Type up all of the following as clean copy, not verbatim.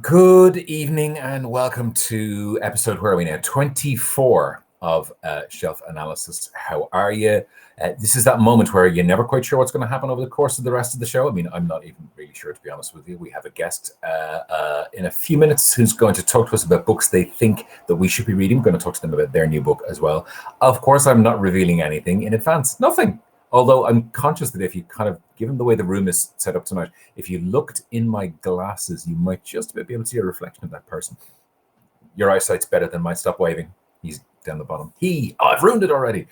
Good evening and welcome to episode, where are we now? 24 of Shelf Analysis. How are you? This is that moment where you're never quite sure what's going to happen over the course of the rest of the show. I mean, I'm not even really sure, to be honest with you. We have a guest in a few minutes who's going to talk to us about books they think that we should be reading. We're going to talk to them about their new book as well. Of course, I'm not revealing anything in advance. Nothing. Although I'm conscious that if you given the way the room is set up tonight, if you looked in my glasses, you might just about be able to see a reflection of that person. Your eyesight's better than mine. Stop waving. He's down the bottom. I've ruined it already.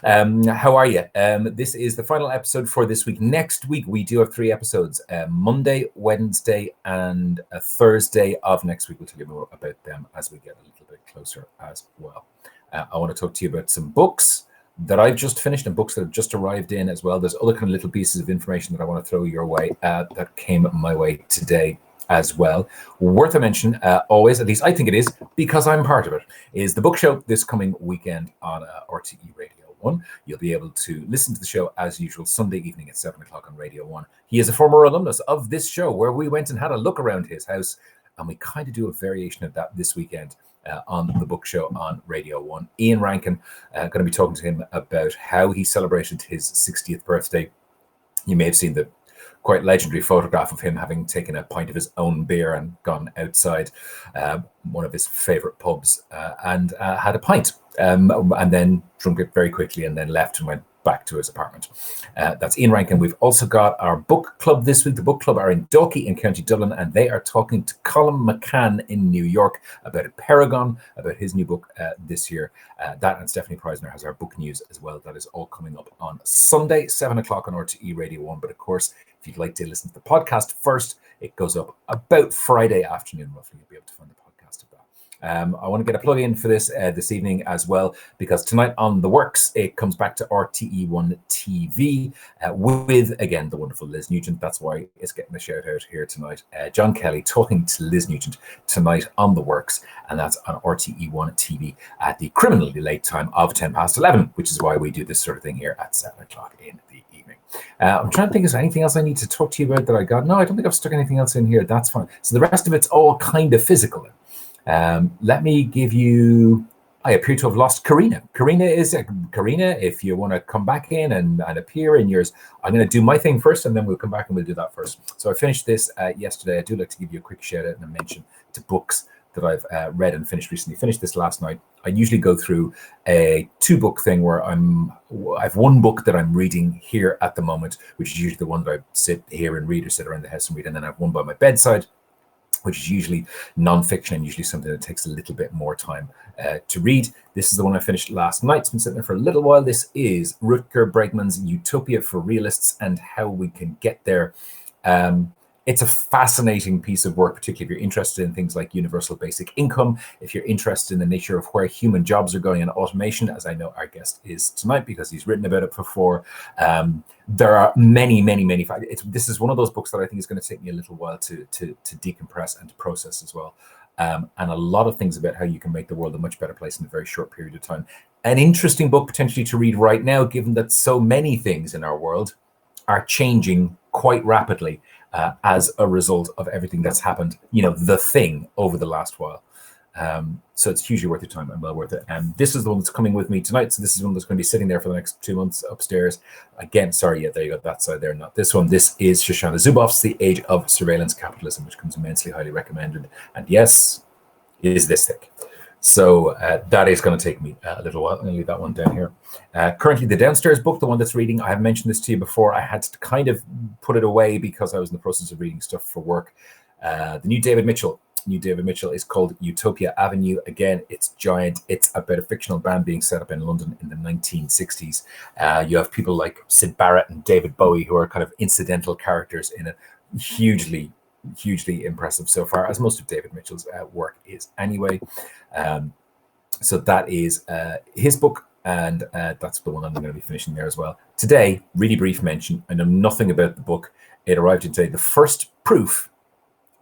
How are you? This is the final episode for this week. Next week, we do have 3 episodes. Monday, Wednesday, and a Thursday of next week. We'll tell you more about them as we get a little bit closer as well. I want to talk to you about some books that I've just finished and books that have just arrived in as well. There's other kind of little pieces of information that I want to throw your way that came my way today as well. Worth a mention, always, at least I think it is, because I'm part of it, is the book show this coming weekend on RTE Radio 1. You'll be able to listen to the show as usual Sunday evening at 7 o'clock on Radio 1. He is a former alumnus of this show, where we went and had a look around his house, and we kind of do a variation of that this weekend on the book show on Radio 1. Ian Rankin, going to be talking to him about how he celebrated his 60th birthday. You may have seen the quite legendary photograph of him having taken a pint of his own beer and gone outside one of his favorite pubs and had a pint and then drunk it very quickly and then left and went back to his apartment. That's Ian Rankin. We've also got our book club this week. The book club are in Dalkey in County Dublin, and they are talking to Colin McCann in New York about Paragon, about his new book this year. That and Stephanie Preisner has our book news as well. That is all coming up on Sunday, 7 o'clock on RTE Radio 1. But of course, if you'd like to listen to the podcast first, it goes up about Friday afternoon, roughly. You'll be able to find the podcast of that. I want to get a plug in for this evening as well, because tonight on The Works, it comes back to RTE1 TV with, again, the wonderful Liz Nugent. That's why it's getting a shout out here tonight. John Kelly talking to Liz Nugent tonight on The Works, and that's on RTE1 TV at the criminally late time of 10 past 11, which is why we do this sort of thing here at 7 o'clock in the evening. I'm trying to think, is there anything else I need to talk to you about that I got? No, I don't think I've stuck anything else in here. That's fine. So the rest of it's all kind of physical. Let me give you, I appear to have lost Karina. Karina, if you want to come back in and appear in yours, I'm going to do my thing first and then we'll come back and we'll do that first. So I finished this yesterday. I do like to give you a quick shout out and a mention to books that I've read and finished recently. Finished this last night. I usually go through a 2-book thing where I've one book that I'm reading here at the moment, which is usually the one that I sit here and read or sit around the house and read, and then I have one by my bedside, which is usually non-fiction and usually something that takes a little bit more time to read. This is the one I finished last night. It's been sitting there for a little while. This is Rutger Bregman's Utopia for Realists and How We Can Get There. It's a fascinating piece of work, particularly if you're interested in things like universal basic income, if you're interested in the nature of where human jobs are going and automation, as I know our guest is tonight because he's written about it before. There are many, many, many factors. This is one of those books that I think is going to take me a little while to decompress and to process as well. And a lot of things about how you can make the world a much better place in a very short period of time. An interesting book potentially to read right now, given that so many things in our world are changing quite rapidly as a result of everything that's happened, the thing over the last while. So it's hugely worth your time and well worth it. And this is the one that's coming with me tonight. So this is one that's going to be sitting there for the next 2 months upstairs. Again, sorry, yeah, there you go, that side there, not this one. This is Shoshana Zuboff's The Age of Surveillance Capitalism, which comes immensely highly recommended. And yes, it is this thick. So that is going to take me a little while. I'm going to leave that one down here. Currently, the downstairs book, the one that's reading, I have mentioned this to you before. I had to kind of put it away because I was in the process of reading stuff for work. The new David Mitchell is called Utopia Avenue. Again, it's giant. It's about a fictional band being set up in London in the 1960s. You have people like Syd Barrett and David Bowie who are kind of incidental characters in it. Hugely impressive so far, as most of David Mitchell's work is anyway. So that is his book, and that's the one I'm going to be finishing there as well. Today, really brief mention, I know nothing about the book. It arrived today. The first proof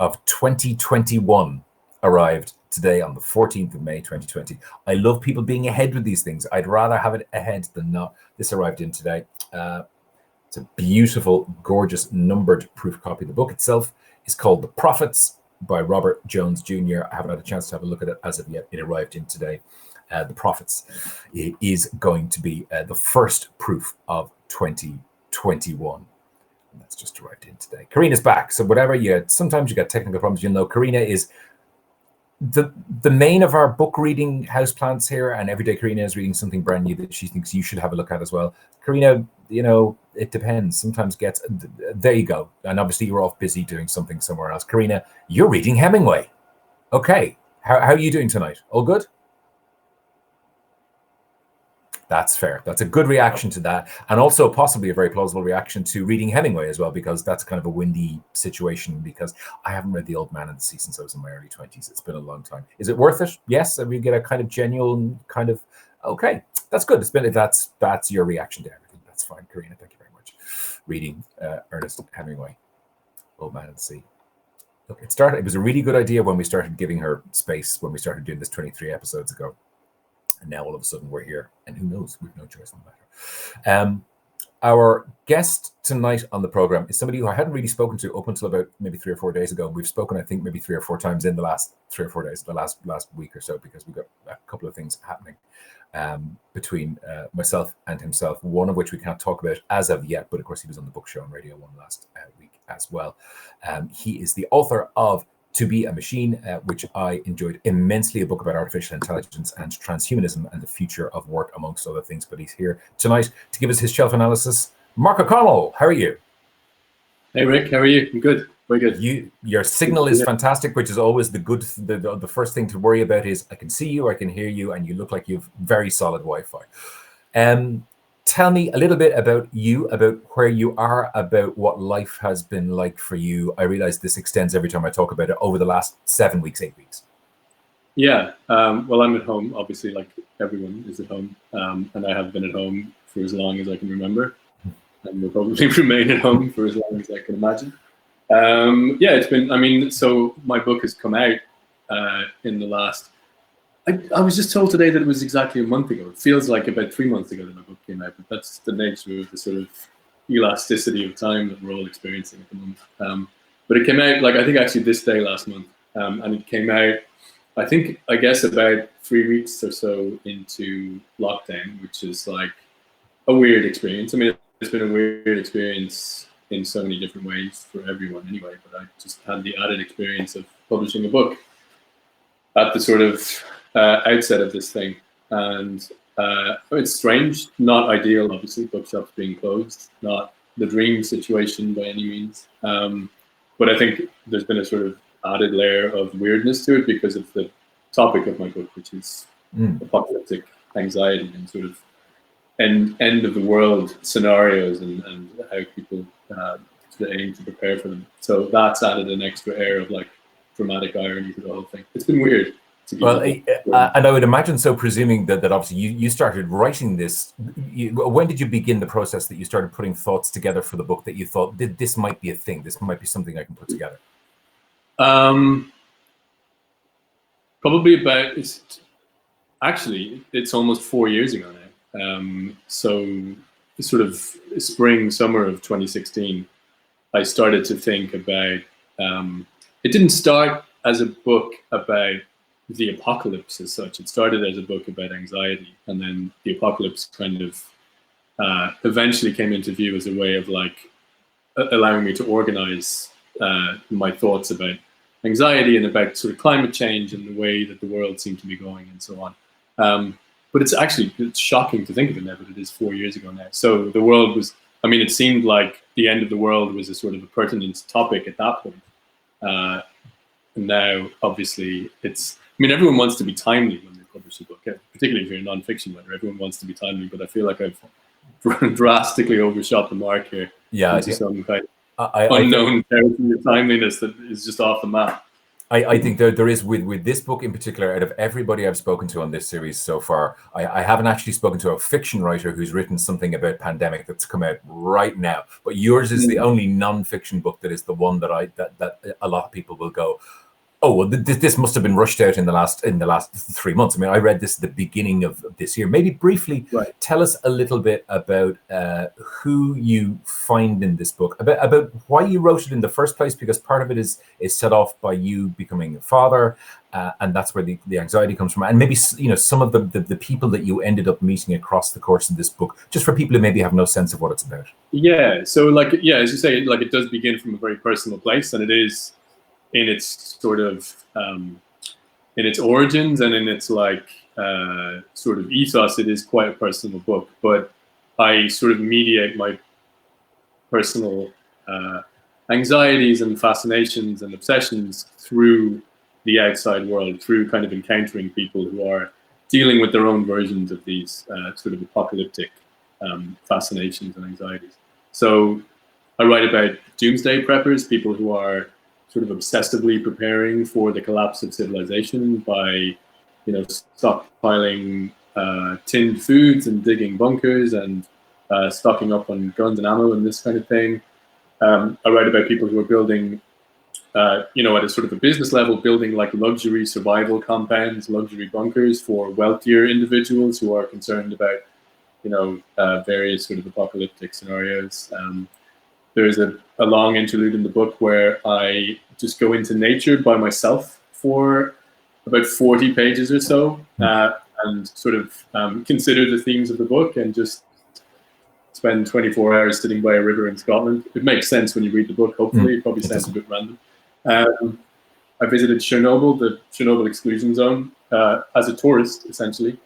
of 2021 arrived today on the 14th of May, 2020. I love people being ahead with these things. I'd rather have it ahead than not. This arrived in today. It's a beautiful, gorgeous, numbered proof copy. The book itself is called The Prophets, by Robert Jones Jr. I haven't had a chance to have a look at it as of yet. It arrived in today. The Prophets is going to be the first proof of 2021. That's just arrived in today. Karina's back. So whatever sometimes you get technical problems. You'll know Karina is the main of our book reading houseplants here, and every day Karina is reading something brand new that she thinks you should have a look at as well. Karina, it depends. Sometimes there you go. And obviously you're off busy doing something somewhere else. Karina, you're reading Hemingway. Okay. How are you doing tonight? All good? That's fair. That's a good reaction to that. And also possibly a very plausible reaction to reading Hemingway as well, because that's kind of a windy situation, because I haven't read The Old Man and the Sea since I was in my early 20s. It's been a long time. Is it worth it? Yes. And we get a kind of genuine kind of, okay, that's good. That's your reaction to everything. That's fine. Karina, thank you very much. Reading Ernest Hemingway, Old Man and the Sea. Look, it was a really good idea when we started giving her space, when we started doing this 23 episodes ago. And now all of a sudden we're here, and who knows? We've no choice in the matter. Our guest tonight on the program is somebody who I hadn't really spoken to up until about maybe 3 or 4 days ago. We've spoken, I think, maybe 3 or 4 times in the last 3 or 4 days, the last week or so, because we've got a couple of things happening between myself and himself, one of which we can't talk about as of yet, but of course he was on the book show on Radio 1 last week as well. He is the author of To Be a Machine, which I enjoyed immensely, a book about artificial intelligence and transhumanism and the future of work, amongst other things. But he's here tonight to give us his shelf analysis. Mark O'Connell, how are you? Hey, Rick, how are you? I'm good. Very good. Your signal is fantastic, which is always the first thing to worry about is I can see you, I can hear you, and you look like you've very solid Wi-Fi. Tell me a little bit about you, about where you are, about what life has been like for you. I realize this extends every time I talk about it over the last 7 weeks, 8 weeks. Yeah. Well, I'm at home, obviously, like everyone is at home. And I have been at home for as long as I can remember. And will probably remain at home for as long as I can imagine. It's been, so my book has come out in the last, I was just told today that it was exactly a month ago. It feels like about 3 months ago that my book came out, but that's the nature of the sort of elasticity of time that we're all experiencing at the moment. But it came out, I think actually this day last month, and it came out, I guess about 3 weeks or so into lockdown, which is like a weird experience. I mean, it's been a weird experience in so many different ways for everyone anyway, but I just had the added experience of publishing a book at the sort of outset of this thing, and it's strange, not ideal, obviously, bookshops being closed, not the dream situation by any means, but I think there's been a sort of added layer of weirdness to it because of the topic of my book, which is apocalyptic anxiety and sort of end of the world scenarios and how people aim to prepare for them. So that's added an extra air of dramatic irony to the whole thing. It's been weird. Well, and I would imagine so, presuming that obviously you started writing this. When did you begin the process that you started putting thoughts together for the book that you thought this might be a thing, this might be something I can put together? Probably about, it's almost 4 years ago now. So sort of spring, summer of 2016, I started to think about, it didn't start as a book about the apocalypse as such. It started as a book about anxiety, and then the apocalypse kind of eventually came into view as a way of allowing me to organize my thoughts about anxiety and about sort of climate change and the way that the world seemed to be going and so on. But it's shocking to think of it now, but it is 4 years ago now. So the world was, it seemed like the end of the world was a sort of a pertinent topic at that point. And now, obviously, everyone wants to be timely when they publish a book, particularly if you're a nonfiction writer. Everyone wants to be timely, but I feel like I've drastically overshot the mark here. Yeah, into some kind of unknown territory of timeliness that is just off the map. I think there is, with this book in particular, out of everybody I've spoken to on this series so far, I haven't actually spoken to a fiction writer who's written something about pandemic that's come out right now. But yours is the only non-fiction book that is the one that a lot of people will go, Oh, well, this must have been rushed out in the last 3 months. I mean, I read this at the beginning of this year. Maybe briefly tell us a little bit about who you find in this book, about why you wrote it in the first place, because part of it is set off by you becoming a father, and that's where the anxiety comes from. And maybe, you know, some of the people that you ended up meeting across the course of this book, just for people who maybe have no sense of what it's about. Yeah. So, like, yeah, as you say, like, it does begin from a very personal place, and it is, in its sort of in its origins and in its like sort of ethos, it is quite a personal book. But I sort of mediate my personal anxieties and fascinations and obsessions through the outside world, through kind of encountering people who are dealing with their own versions of these sort of apocalyptic fascinations and anxieties. So I write about doomsday preppers, people who are sort of obsessively preparing for the collapse of civilization by, you know, stockpiling tinned foods and digging bunkers and stocking up on guns and ammo and this kind of thing. I write about people who are building, you know, at a sort of a business level, building like luxury survival compounds, luxury bunkers for wealthier individuals who are concerned about, you know, various sort of apocalyptic scenarios. There's a long interlude in the book where I just go into nature by myself for about 40 pages or so, and sort of consider the themes of the book and just spend 24 hours sitting by a river in Scotland. It makes sense when you read the book, hopefully. It probably sounds a bit random. I visited Chernobyl, the Chernobyl exclusion zone, as a tourist, essentially,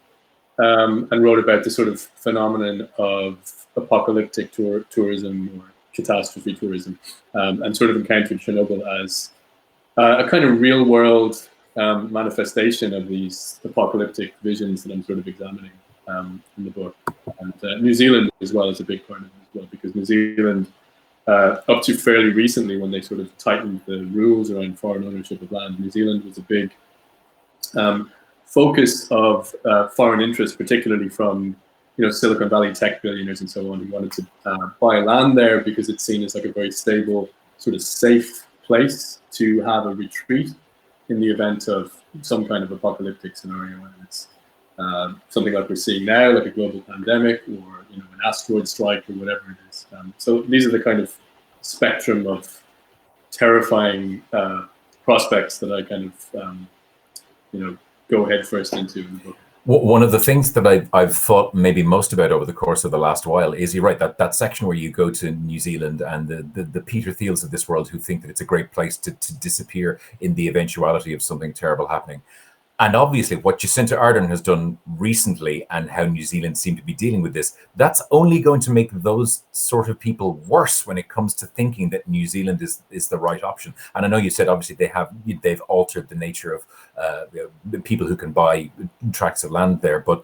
and wrote about the sort of phenomenon of apocalyptic tourism or catastrophe tourism, and sort of encountered Chernobyl as a kind of real world manifestation of these apocalyptic visions that I'm sort of examining in the book. And New Zealand as well is a big part of it as well, because New Zealand, up to fairly recently, when they sort of tightened the rules around foreign ownership of land, New Zealand was a big focus of foreign interest, particularly from, you know, Silicon Valley tech billionaires and so on, who wanted to buy land there because it's seen as like a very stable, sort of safe place to have a retreat in the event of some kind of apocalyptic scenario, whether it's something like we're seeing now, like a global pandemic, or, you know, an asteroid strike or whatever it is. So these are the kind of spectrum of terrifying prospects that I kind of, you know, go head first into in the book. One of the things that I've thought maybe most about over the course of the last while is, you're right, that section where you go to New Zealand and the Peter Thiels of this world who think that it's a great place to disappear in the eventuality of something terrible happening. And obviously what Jacinda Ardern has done recently and how New Zealand seem to be dealing with this, that's only going to make those sort of people worse when it comes to thinking that New Zealand is the right option. And I know you said obviously they've altered the nature of the people who can buy tracts of land there, but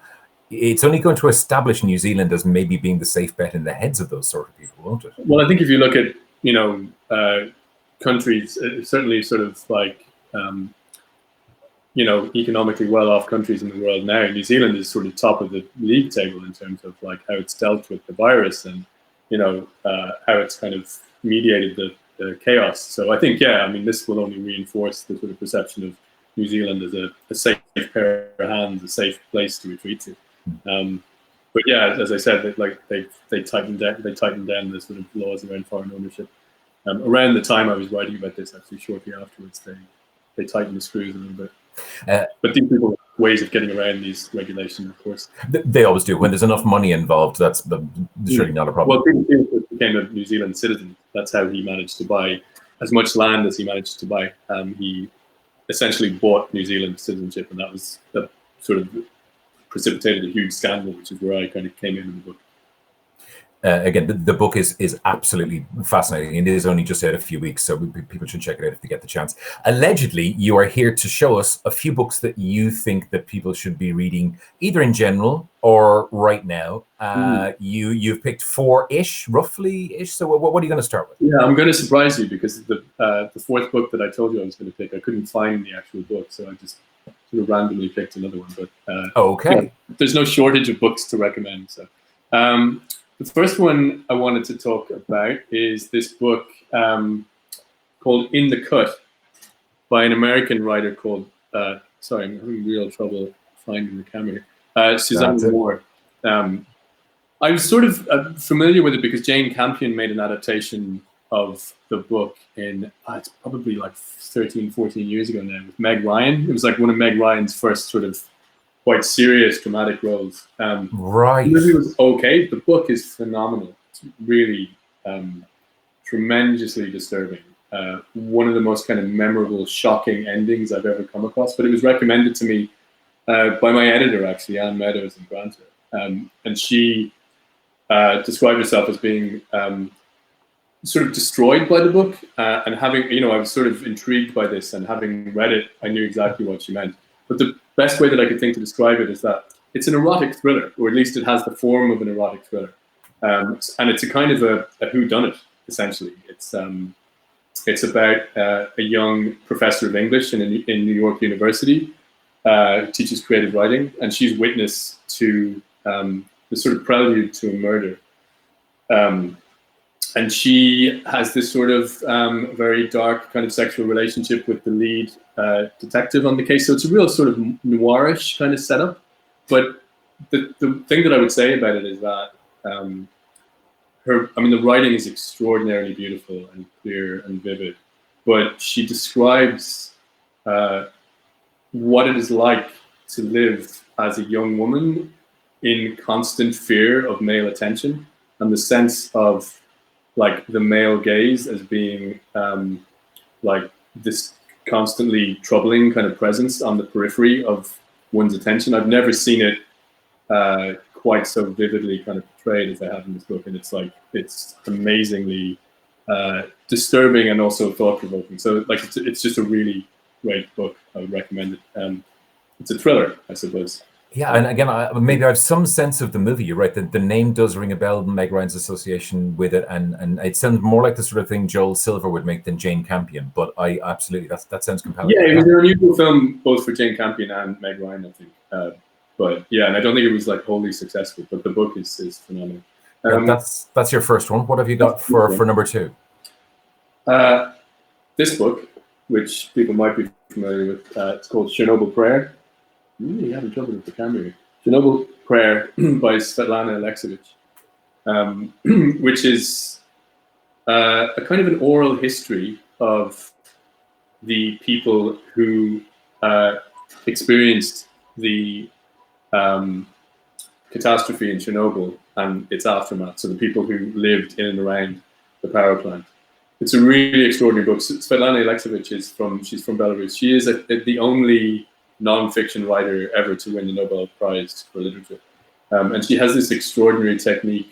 it's only going to establish New Zealand as maybe being the safe bet in the heads of those sort of people, won't it? Well, I think if you look at, you know, countries, certainly sort of like, you know, economically well-off countries in the world now, New Zealand is sort of top of the league table in terms of like how it's dealt with the virus and, you know, how it's kind of mediated the chaos. So I think, yeah, I mean, this will only reinforce the sort of perception of New Zealand as a safe pair of hands, a safe place to retreat to. But yeah, as I said, they tightened down the sort of laws around foreign ownership. Around the time I was writing about this, actually shortly afterwards, they tightened the screws a little bit. But these people have ways of getting around these regulations, of course. They always do. When there's enough money involved, that's surely not a problem. Well, Peter became a New Zealand citizen. That's how he managed to buy as much land as he managed to buy. He essentially bought New Zealand citizenship, and that sort of precipitated a huge scandal, which is where I kind of came in the book. Again, the book is absolutely fascinating. It is only just out a few weeks, so people should check it out if they get the chance. Allegedly, you are here to show us a few books that you think that people should be reading, either in general or right now. You've picked 4-ish, roughly-ish. So what are you going to start with? Yeah, I'm going to surprise you, because the fourth book that I told you I was going to pick, I couldn't find the actual book, so I just sort of randomly picked another one. But okay, yeah, there's no shortage of books to recommend. So. The first one I wanted to talk about is this book called In the Cut by an American writer called, sorry, I'm having real trouble finding the camera here, Suzanne Moore. I was sort of familiar with it because Jane Campion made an adaptation of the book in, it's probably like 13, 14 years ago now, with Meg Ryan. It was like one of Meg Ryan's first sort of quite serious dramatic roles. Right. The movie was okay. The book is phenomenal. It's really tremendously disturbing. One of the most kind of memorable, shocking endings I've ever come across. But it was recommended to me by my editor, actually, Anne Meadows in Granta. And she described herself as being sort of destroyed by the book, and having, I was sort of intrigued by this, and having read it, I knew exactly what she meant. But the best way that I could think to describe it is that it's an erotic thriller, or at least it has the form of an erotic thriller, and it's a kind of a whodunit, essentially. It's about a young professor of English in New York University, teaches creative writing, and she's witness to the sort of prelude to a murder. And she has this sort of very dark kind of sexual relationship with the lead detective on the case. So it's a real sort of noirish kind of setup. But the thing that I would say about it is that the writing is extraordinarily beautiful and clear and vivid. But she describes what it is like to live as a young woman in constant fear of male attention, and the sense of like the male gaze as being like this constantly troubling kind of presence on the periphery of one's attention. I've never seen it quite so vividly kind of portrayed as I have in this book, and it's amazingly disturbing and also thought-provoking. So like it's just a really great book. I would recommend it. It's a thriller, I suppose. Yeah, and again, maybe I have some sense of the movie. You're right, the name does ring a bell, Meg Ryan's association with it, and it sounds more like the sort of thing Joel Silver would make than Jane Campion. But I absolutely, that sounds compelling. Yeah, it was an unusual film both for Jane Campion and Meg Ryan, I think. But yeah, and I don't think it was like wholly successful. But the book is phenomenal. That's your first one. What have you got for number two? This book, which people might be familiar with, it's called Chernobyl Prayer. Really having trouble with the camera here. Chernobyl Prayer by Svetlana Alexievich, which is a kind of an oral history of the people who experienced the catastrophe in Chernobyl and its aftermath. So the people who lived in and around the power plant. It's a really extraordinary book. Svetlana Alexievich she's from Belarus. She is the only non-fiction writer ever to win the Nobel Prize for Literature. And she has this extraordinary technique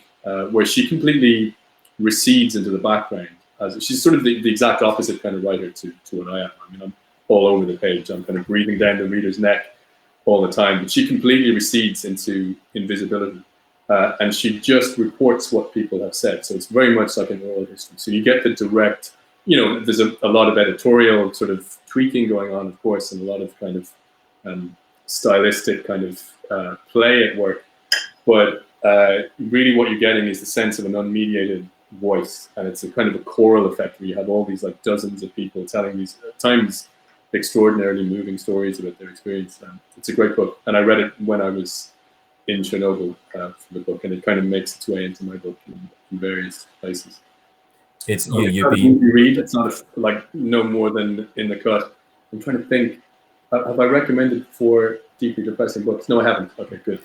where she completely recedes into the background. She's sort of the exact opposite kind of writer to what I am. I mean, I'm all over the page. I'm kind of breathing down the reader's neck all the time. But she completely recedes into invisibility. And she just reports what people have said. So it's very much like an oral history. So you get the direct, there's a lot of editorial sort of tweaking going on, of course, and a lot of kind of stylistic kind of play at work, but really what you're getting is the sense of an unmediated voice, and it's a kind of a choral effect where you have all these like dozens of people telling these at times extraordinarily moving stories about their experience. It's a great book, and I read it when I was in Chernobyl for the book, and it kind of makes its way into my book in various places. It's you read. It's not like no more than in the cut. I'm trying to think. Have I recommended 4 deeply depressing books? No, I haven't. Okay, good.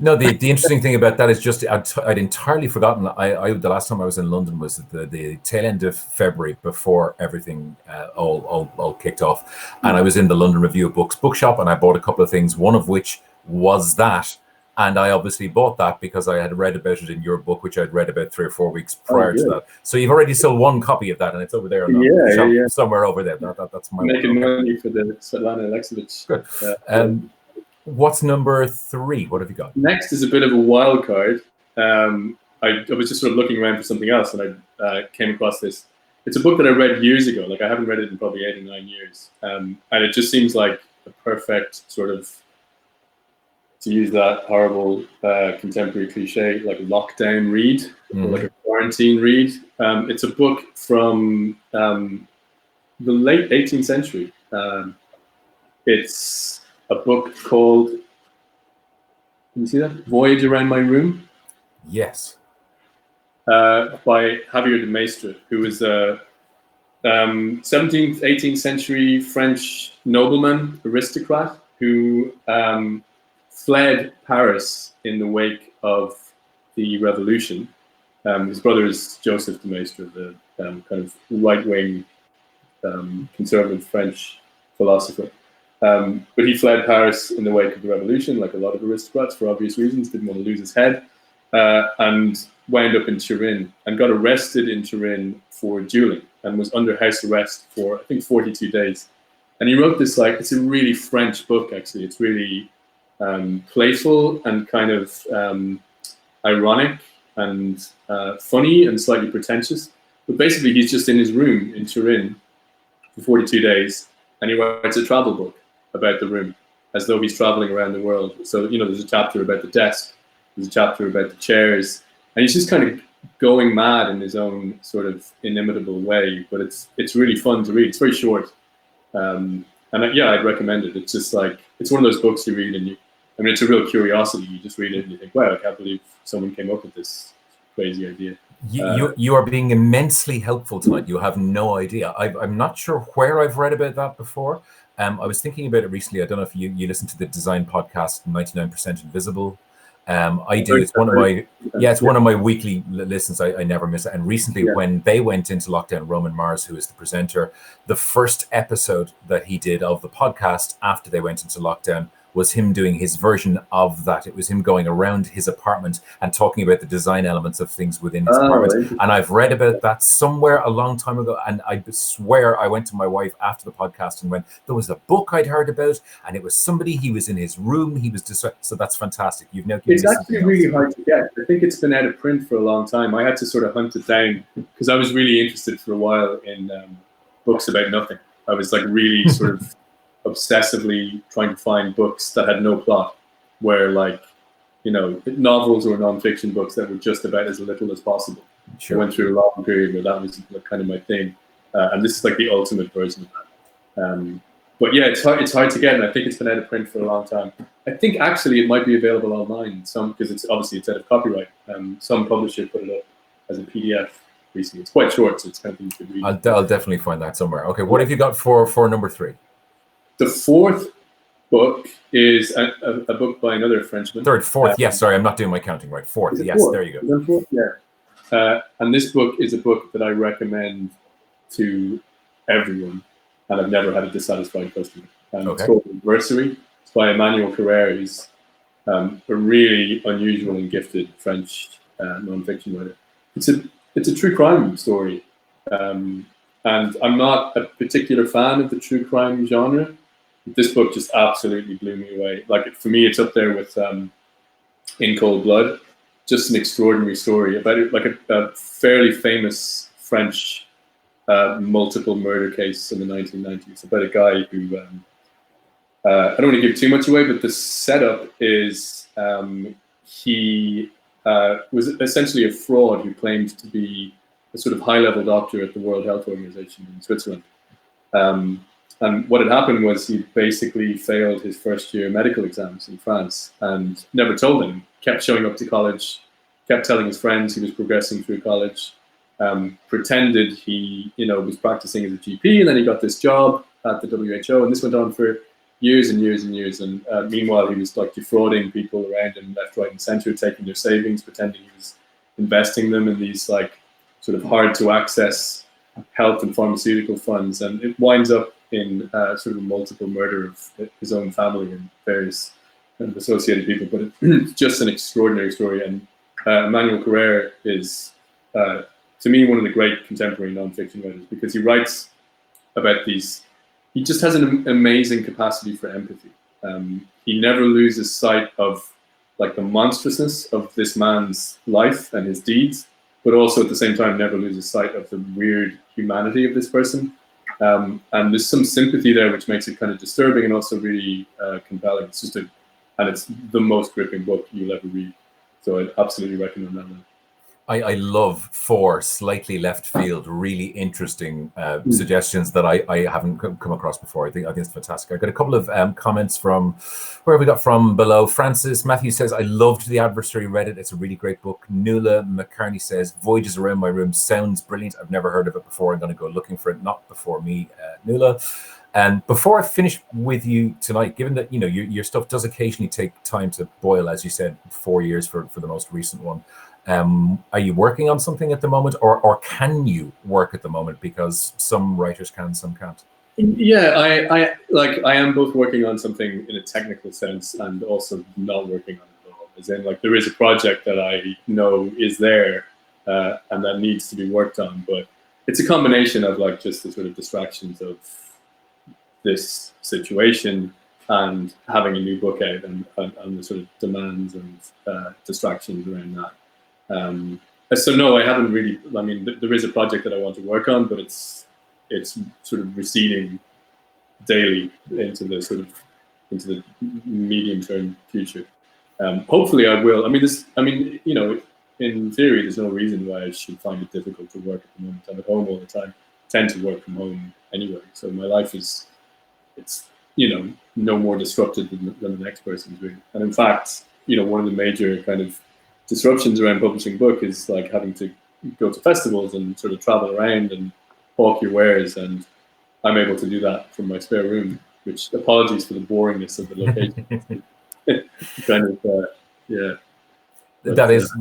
No, the interesting thing about that is just I'd entirely forgotten. The last time I was in London was the tail end of February, before everything all kicked off, and I was in the London Review of Books bookshop, and I bought a couple of things. One of which was that. And I obviously bought that because I had read about it in your book, which I'd read about 3 or 4 weeks prior to that. So you've already sold 1 copy of that, and it's over there in the shop, somewhere over there. That's my making money for the Svetlana Alexievich. Good. What's number 3? What have you got? Next is a bit of a wild card. I was just sort of looking around for something else, and I came across this. It's a book that I read years ago. Like I haven't read it in probably 8 or 9 years, and it just seems like a perfect sort of, to use that horrible contemporary cliche, like lockdown read, or like a quarantine read. It's a book from the late 18th century. It's a book called, can you see that? Voyage Around My Room. Yes. By Javier de Maistre, who was a 17th, 18th century French nobleman, aristocrat, who fled Paris in the wake of the revolution. His brother is Joseph de Maistre, the kind of right-wing conservative French philosopher. But he fled Paris in the wake of the revolution, like a lot of aristocrats, for obvious reasons, didn't want to lose his head, and wound up in Turin and got arrested in Turin for dueling and was under house arrest for, I think, 42 days. And he wrote this, like, it's a really French book, actually. It's really playful and kind of ironic and funny and slightly pretentious. But basically, he's just in his room in Turin for 42 days, and he writes a travel book about the room, as though he's traveling around the world. So, you know, there's a chapter about the desk, there's a chapter about the chairs, and he's just kind of going mad in his own sort of inimitable way. But it's really fun to read. It's very short, and yeah, I'd recommend it. It's just like, it's one of those books you read and I mean, it's a real curiosity. You just read it and you think, wow, I can't believe someone came up with this crazy idea. You are being immensely helpful tonight. You have no idea. I'm not sure where I've read about that before. I was thinking about it recently. I don't know if you listen to the design podcast 99% Invisible. I do. It's one of my one of my weekly listens. I never miss it. And recently, when they went into lockdown, Roman Mars, who is the presenter, the first episode that he did of the podcast after they went into lockdown was him doing his version of that. It was him going around his apartment and talking about the design elements of things within his apartment. And I've read about that somewhere a long time ago. And I swear I went to my wife after the podcast and went, there was a book I'd heard about, and it was somebody, he was in his room, he was so that's fantastic. You've now given It's actually really hard to get. I think it's been out of print for a long time. I had to sort of hunt it down because I was really interested for a while in books about nothing. I was like really sort of obsessively trying to find books that had no plot, where, like, you know, novels or non-fiction books that were just about as little as possible. Sure. I went through a long period where that was kind of my thing, and this is like the ultimate version of that. But yeah, it's hard to get, and I think it's been out of print for a long time. I think actually it might be available online, because it's obviously it's out of copyright. Some publisher put it up as a PDF recently. It's quite short, so it's kind of you could read. I'll definitely find that somewhere. Okay, what have you got for number 3? The fourth book is a book by another Frenchman. Fourth, yes, sorry, I'm not doing my counting right. Fourth, yes, there you go. Fourth? Yeah. And this book is a book that I recommend to everyone, and I've never had a dissatisfied customer. It's called Adversary. It's by Emmanuel Carrère, who's a really unusual and gifted French non-fiction writer. It's a true crime story, and I'm not a particular fan of the true crime genre. This book just absolutely blew me away. Like, for me, it's up there with In Cold Blood. Just an extraordinary story about it, like a fairly famous French multiple murder case in the 1990s about a guy who, I don't want to give too much away, but the setup is he was essentially a fraud who claimed to be a sort of high-level doctor at the World Health Organization in Switzerland. And what had happened was he basically failed his first year medical exams in France and never told them. Kept showing up to college, kept telling his friends he was progressing through college, pretended he, was practicing as a GP, and then he got this job at the WHO, and this went on for years and years and years. And meanwhile, he was like defrauding people around him left, right, and center, taking their savings, pretending he was investing them in these like sort of hard to access health and pharmaceutical funds, and it winds up in sort of a multiple murder of his own family and various kind of associated people. But it's just an extraordinary story, and Emmanuel Carrère is, to me, one of the great contemporary nonfiction writers, because he writes about these. He just has an amazing capacity for empathy. He never loses sight of like the monstrousness of this man's life and his deeds, but also at the same time never loses sight of the weird humanity of this person. And there's some sympathy there, which makes it kind of disturbing and also really compelling. It's just and it's the most gripping book you'll ever read. So I'd absolutely recommend that one. I love 4 slightly left field, really interesting suggestions that I haven't come across before. I think it's fantastic. I got a couple of comments from where have we got from below. Francis Matthew says, I loved The Adversary, read it. It's a really great book. Nuala McCartney says, Voyages Around My Room sounds brilliant. I've never heard of it before. I'm going to go looking for it. Not before me, Nuala. And before I finish with you tonight, given that your stuff does occasionally take time to boil, as you said, 4 years for the most recent one. Are you working on something at the moment, or can you work at the moment? Because some writers can, some can't. Yeah, I am both working on something in a technical sense and also not working on it at all. As in, there is a project that I know is there and that needs to be worked on, but it's a combination of just the sort of distractions of this situation and having a new book out and the sort of demands and distractions around that. So no, I haven't really. I mean, there is a project that I want to work on, but it's sort of receding daily into the medium-term future. Hopefully, I will. In theory, there's no reason why I should find it difficult to work at the moment. I'm at home all the time. I tend to work from home anyway, so my life it's no more disrupted than the next person's really. And in fact, one of the major kind of disruptions around publishing book is having to go to festivals and sort of travel around and hawk your wares, and I'm able to do that from my spare room, which, apologies for the boringness of the location. Yeah. That is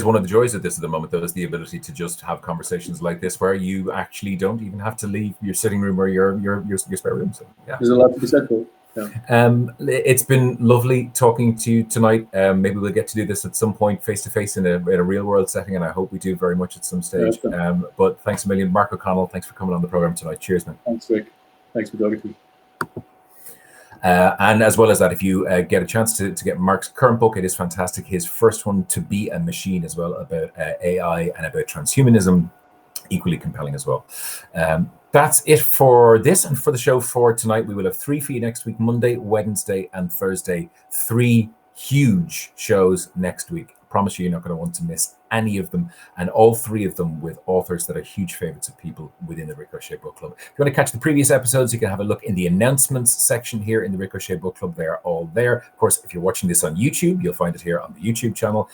one of the joys of this at the moment, though, is the ability to just have conversations like this where you actually don't even have to leave your sitting room or your spare room. So yeah, there's a lot to be said for it. Yeah. It's been lovely talking to you tonight. Maybe we'll get to do this at some point face to face in a real world setting, and I hope we do very much at some stage. Yeah, but thanks a million, Mark O'Connell. Thanks for coming on the program tonight. Cheers, man. Thanks, Rick. Thanks for talking to me. And as well as that, if you get a chance to get Mark's current book, it is fantastic. His first one, To Be a Machine, as well, about AI and about transhumanism, equally compelling as well. That's it for this and for the show for tonight. We will have 3 for you next week, Monday, Wednesday, and Thursday. 3 huge shows next week. I promise you're not going to want to miss any of them, and all 3 of them with authors that are huge favorites of people within the Ricochet Book Club. If you want to catch the previous episodes, you can have a look in the announcements section here in the Ricochet Book Club. They are all there. Of course, if you're watching this on YouTube, you'll find it here on the YouTube channel,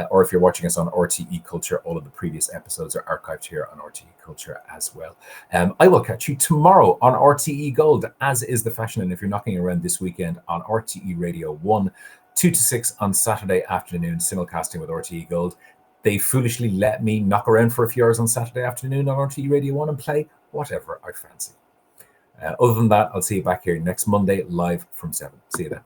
or if you're watching us on RTE Culture, all of the previous episodes are archived here on RTE Culture as well. I will catch you tomorrow on RTE Gold, as is the fashion, and if you're knocking around this weekend on RTE Radio 1, 2 to 6 on Saturday afternoon, simulcasting with RTE Gold. They foolishly let me knock around for a few hours on Saturday afternoon on RTE Radio 1 and play whatever I fancy. Other than that, I'll see you back here next Monday live from 7. See you then.